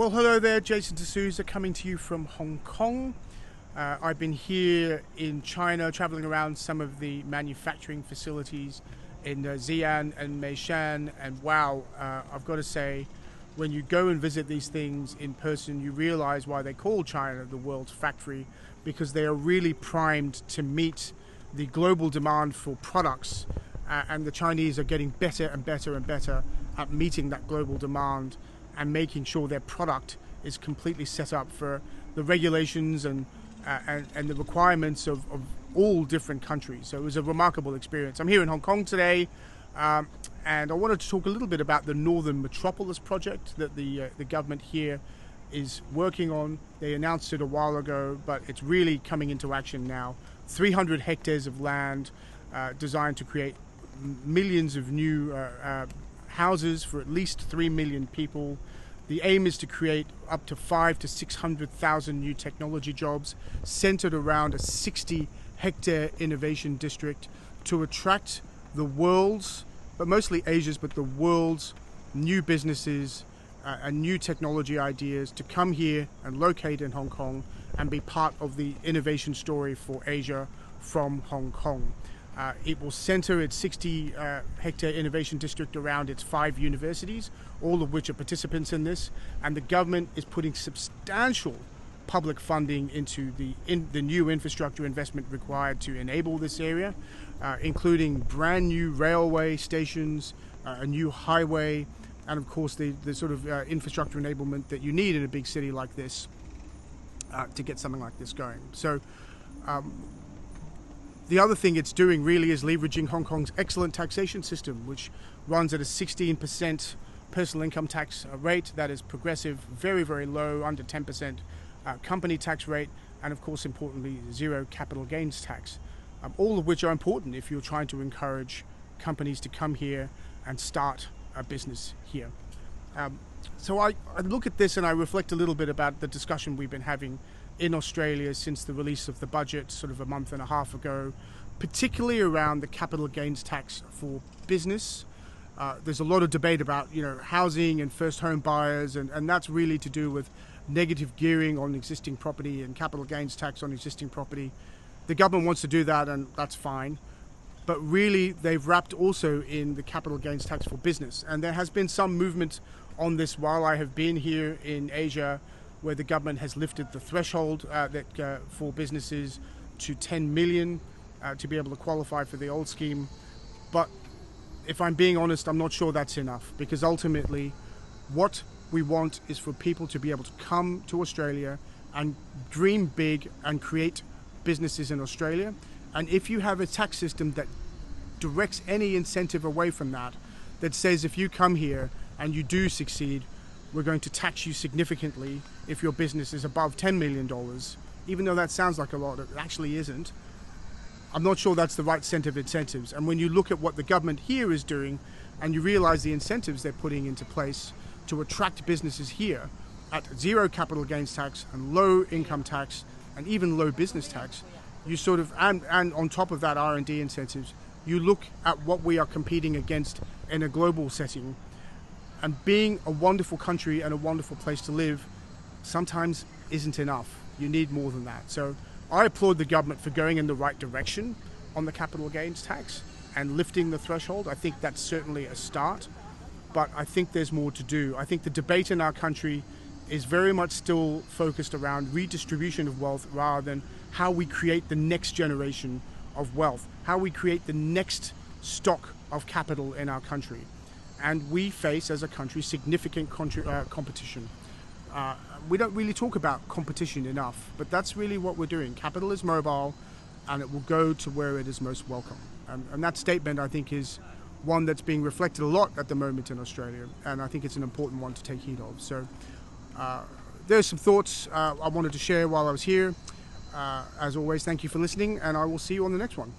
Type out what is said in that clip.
Well, hello there, Jason D'Souza coming to you from Hong Kong. I've been here in China, traveling around some of the manufacturing facilities in Xi'an and Meishan, and wow, I've got to say, when you go and visit these things in person, you realize why they call China the world's factory, because they are really primed to meet the global demand for products, and the Chinese are getting better and better and better at meeting that global demand and making sure their product is completely set up for the regulations and the requirements of all different countries. So it was a remarkable experience. I'm here in Hong Kong today, and I wanted to talk a little bit about the Northern Metropolis project that the government here is working on. They announced it a while ago, but it's really coming into action now. 300 hectares of land designed to create millions of new houses for at least 3 million people. The aim is to create up to 500,000 to 600,000 new technology jobs centered around a 60-hectare innovation district to attract the world's, but mostly Asia's, but the world's new businesses and new technology ideas to come here and locate in Hong Kong and be part of the innovation story for Asia from Hong Kong. It will center its 60-hectare innovation district around its 5 universities, all of which are participants in this, and the government is putting substantial public funding into the new infrastructure investment required to enable this area, including brand new railway stations, a new highway, and of course the sort of infrastructure enablement that you need in a big city like this to get something like this going. So the other thing it's doing really is leveraging Hong Kong's excellent taxation system, which runs at a 16% personal income tax rate that is progressive, very, very low, under 10% company tax rate, and of course, importantly, zero capital gains tax, all of which are important if you're trying to encourage companies to come here and start a business here. So I look at this and I reflect a little bit about the discussion we've been having in Australia since the release of the budget sort of a month and a half ago, particularly around the capital gains tax for business. There's a lot of debate about housing and first home buyers, and that's really to do with negative gearing on existing property and capital gains tax on existing property. The government wants to do that, and that's fine. But really, they've wrapped also in the capital gains tax for business. And there has been some movement on this while I have been here in Asia, where the government has lifted the threshold for businesses to 10 million to be able to qualify for the old scheme. But if I'm being honest, I'm not sure that's enough, because ultimately what we want is for people to be able to come to Australia and dream big and create businesses in Australia. And if you have a tax system that directs any incentive away from that, that says if you come here and you do succeed, we're going to tax you significantly if your business is above $10 million, even though that sounds like a lot, it actually isn't. I'm not sure that's the right set of incentives. And when you look at what the government here is doing and you realize the incentives they're putting into place to attract businesses here at zero capital gains tax and low income tax and even low business tax, you sort of, and on top of that R&D incentives, you look at what we are competing against in a global setting. And being a wonderful country and a wonderful place to live sometimes isn't enough. You need more than that. So I applaud the government for going in the right direction on the capital gains tax and lifting the threshold. I think that's certainly a start, but I think there's more to do. I think the debate in our country is very much still focused around redistribution of wealth rather than how we create the next generation of wealth, how we create the next stock of capital in our country. And we face, as a country, significant competition. We don't really talk about competition enough, but that's really what we're doing. Capital is mobile, and it will go to where it is most welcome. And that statement, I think, is one that's being reflected a lot at the moment in Australia, and I think it's an important one to take heed of. So there's some thoughts I wanted to share while I was here. As always, thank you for listening, and I will see you on the next one.